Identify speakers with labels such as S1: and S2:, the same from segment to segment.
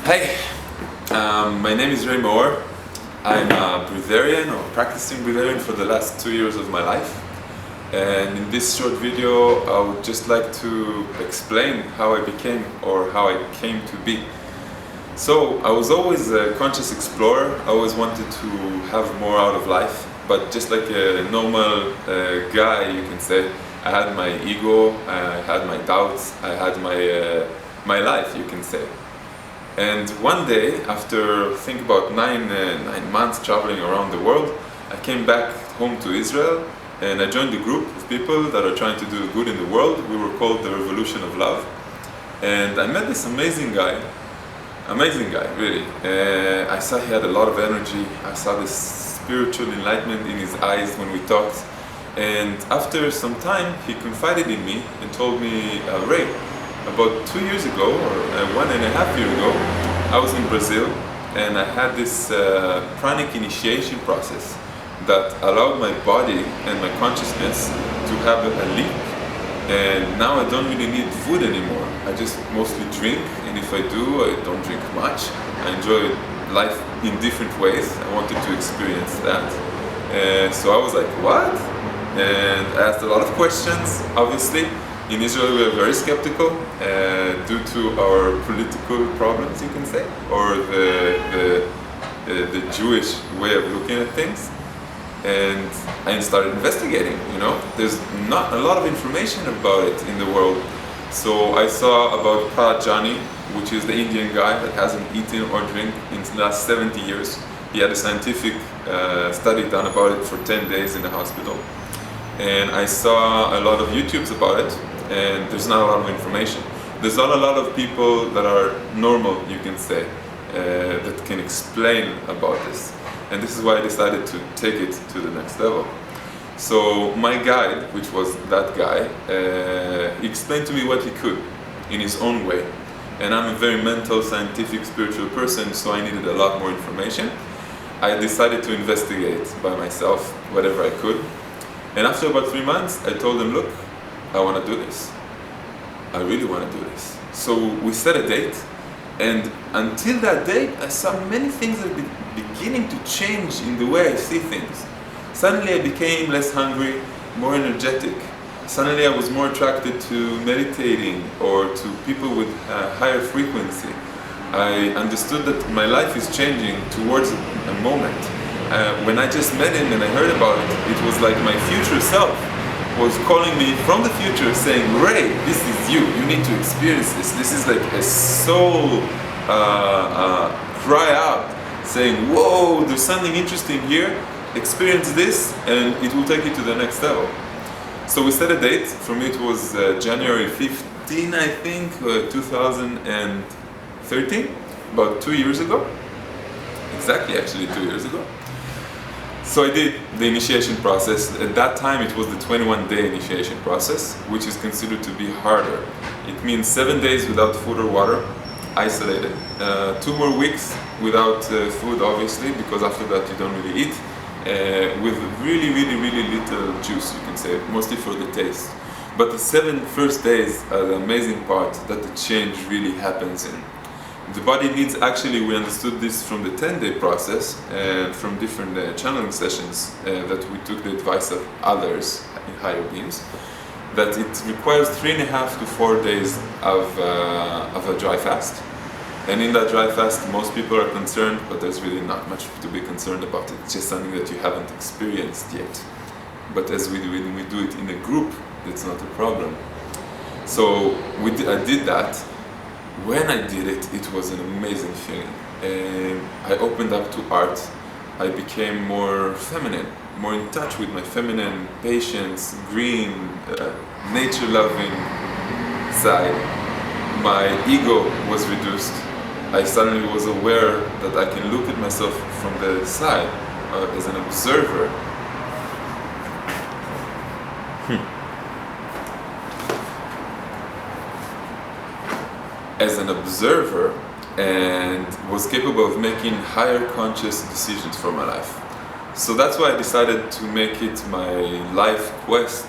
S1: Hey, my name is Maor. I'm a Breatharian or practicing Breatharian for the last 2 years of my life. And in this short video, I would just like to explain how I became or how I came to be. So I was always a conscious explorer. I always wanted to have more out of life, but just like a normal guy, you can say, I had my ego, I had my doubts, I had my life, you can say. And one day, after think about nine months traveling around the world, I came back home to Israel and I joined a group of people that are trying to do good in the world. We were called the Revolution of Love. And I met this amazing guy really. I saw he had a lot of energy. I saw this spiritual enlightenment in his eyes when we talked. And after some time, he confided in me and told me, Ray, about 2 years ago, or 1.5 years ago, I was in Brazil and I had this Pranic initiation process that allowed my body and my consciousness to have a leap. And now I don't really need food anymore. I just mostly drink, and if I do, I don't drink much. I enjoy life in different ways. I wanted to experience that. So I was like, what? And I asked a lot of questions, obviously. In Israel, we are very skeptical due to our political problems, you can say, or the Jewish way of looking at things. And I started investigating, There's not a lot of information about it in the world. So I saw about Prahlad Jani, which is the Indian guy that hasn't eaten or drink in the last 70 years. He had a scientific study done about it for 10 days in the hospital. And I saw a lot of YouTubes about it, and there's not a lot of information. There's not a lot of people that are normal, you can say, that can explain about this. And this is why I decided to take it to the next level. So my guide, which was that guy, he explained to me what he could in his own way. And I'm a very mental, scientific, spiritual person, so I needed a lot more information. I decided to investigate by myself whatever I could. And after about 3 months, I told him, look, I want to do this. I really want to do this. So we set a date, and until that date, I saw many things that were beginning to change in the way I see things. Suddenly I became less hungry, more energetic. Suddenly I was more attracted to meditating or to people with higher frequency. I understood that my life is changing towards a moment. When I just met him and I heard about it, it was like my future self was calling me from the future saying, Ray, this is you need to experience this. This is like a soul cry out saying, whoa, there's something interesting here, experience this and it will take you to the next level. So we set a date. For me it was January 15, I think, 2013, about 2 years ago. Exactly, actually 2 years ago. So I did the initiation process. At that time it was the 21-day initiation process, which is considered to be harder. It means 7 days without food or water, isolated. 2 more weeks without food, obviously, because after that you don't really eat. With really little juice, you can say, mostly for the taste. But the 7 first days are the amazing part that the change really happens in. The body needs, actually, we understood this from the 10-day process and from different channeling sessions that we took the advice of others in higher beings, that it requires 3.5 to 4 days of a dry fast. And in that dry fast, most people are concerned, but there's really not much to be concerned about. It's just something that you haven't experienced yet. But when we do it in a group, that's not a problem. So I did that. When I did it, it was an amazing feeling. I opened up to art. I became more feminine, more in touch with my feminine, patience, green, nature-loving side. My ego was reduced. I suddenly was aware that I can look at myself from the side as an observer. As an observer, and was capable of making higher conscious decisions for my life. So that's why I decided to make it my life quest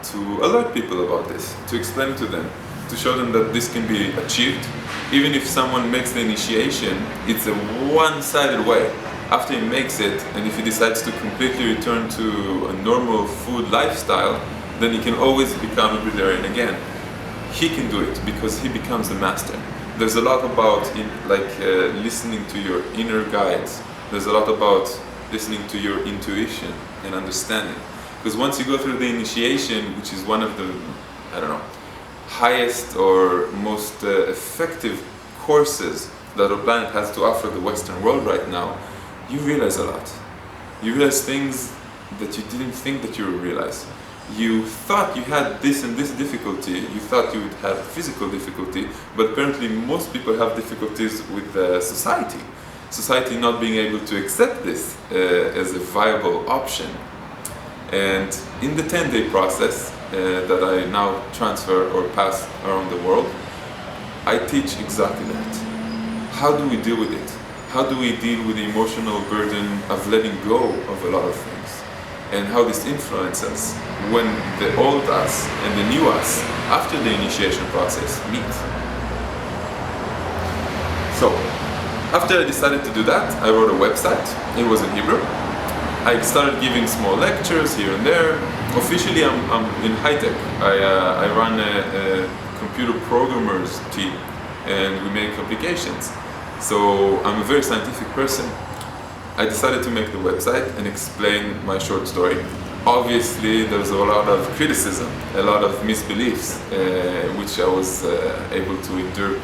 S1: to alert people about this, to explain to them to show them that this can be achieved. Even if someone makes the initiation, it's a one-sided way. After he makes it, and if he decides to completely return to a normal food lifestyle, then he can always become a Breatharian again. He can do it because he becomes the master. There's a lot about listening to your inner guides. There's a lot about listening to your intuition and understanding. Because once you go through the initiation, which is one of the, highest or most effective courses that our planet has to offer the Western world right now, you realize a lot. You realize things that you didn't think that you would realize. You thought you had this and this difficulty, you thought you would have physical difficulty, but apparently most people have difficulties with society. Society not being able to accept this as a viable option. And in the 10-day process that I now transfer or pass around the world, I teach exactly that. How do we deal with it? How do we deal with the emotional burden of letting go of a lot of things? And how this influences us when the old us and the new us, after the initiation process, meet. So, after I decided to do that, I wrote a website. It was in Hebrew. I started giving small lectures here and there. Officially, I'm in high tech. I run a computer programmers team, and we make applications. So I'm a very scientific person. I decided to make the website and explain my short story. Obviously, there's a lot of criticism, a lot of misbeliefs, which I was able to endure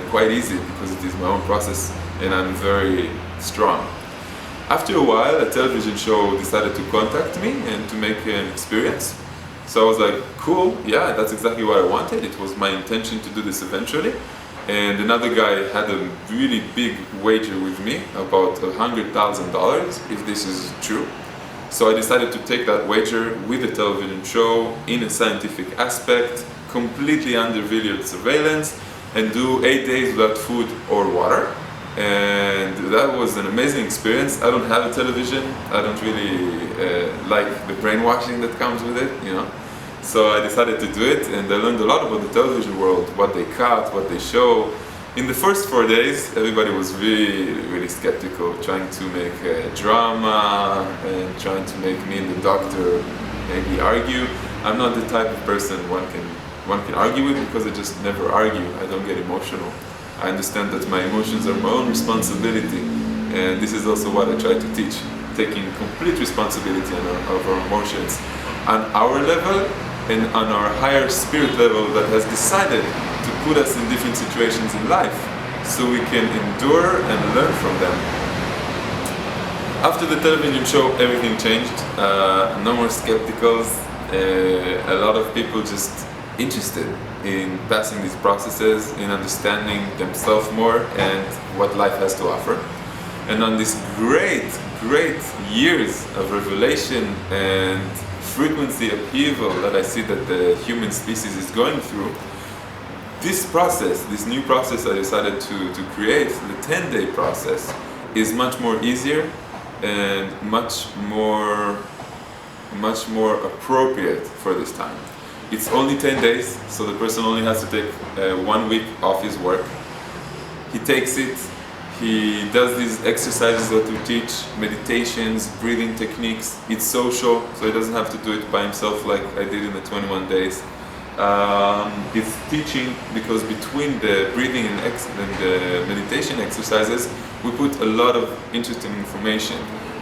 S1: quite easy because it is my own process and I'm very strong. After a while, a television show decided to contact me and to make an experience. So I was like, cool, yeah, that's exactly what I wanted. It was my intention to do this eventually. And another guy had a really big wager with me about $100,000 if this is true. So I decided to take that wager with a television show in a scientific aspect, completely under video surveillance, and do 8 days without food or water. And that was an amazing experience. I don't have a television. I don't really like the brainwashing that comes with it, you know. So I decided to do it, and I learned a lot about the television world, what they cut, what they show. In the first 4 days, everybody was really, really skeptical, trying to make drama and trying to make me and the doctor maybe argue. I'm not the type of person one can argue with because I just never argue. I don't get emotional. I understand that my emotions are my own responsibility, and this is also what I try to teach, taking complete responsibility of our emotions on our level and on our higher spirit level that has decided to put us in different situations in life so we can endure and learn from them. After the television show, everything changed. No more skepticals, a lot of people just interested in passing these processes, in understanding themselves more and what life has to offer. And on this great years of revelation and frequency upheaval that I see that the human species is going through, this process, this new process I decided to create, the 10-day process, is much more easier and much more appropriate for this time. It's only 10 days, so the person only has to take 1 week off his work. He takes it, he does these exercises that we teach, meditations, breathing techniques. It's social, so he doesn't have to do it by himself like I did in the 21 days. It's teaching because between the breathing and the meditation exercises, we put a lot of interesting information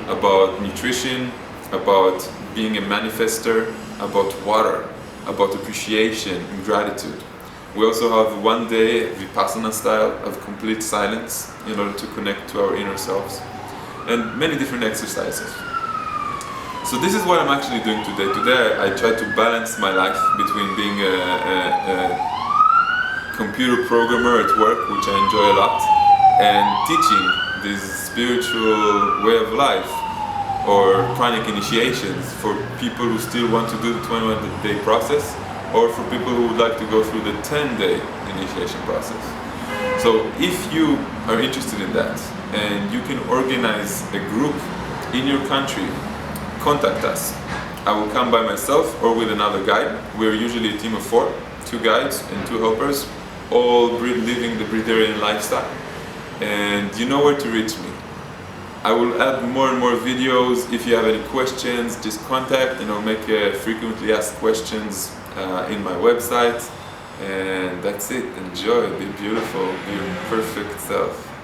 S1: about nutrition, about being a manifester, about water, about appreciation and gratitude. We also have 1 day vipassana style of complete silence in order to connect to our inner selves, and many different exercises. So this is what I'm actually doing today. Today I try to balance my life between being a computer programmer at work, which I enjoy a lot, and teaching this spiritual way of life or pranic initiations for people who still want to do the 21-day process, or for people who would like to go through the 10-day initiation process. So if you are interested in that and you can organize a group in your country, contact us. I will come by myself or with another guide. We're usually a team of 4, 2 2 guides and 2 helpers, all living the Breatharian lifestyle. And you know where to reach me. I will add more and more videos. If you have any questions, just contact, and I'll make frequently asked questions in my website. And that's it. Enjoy, be beautiful, be your perfect self.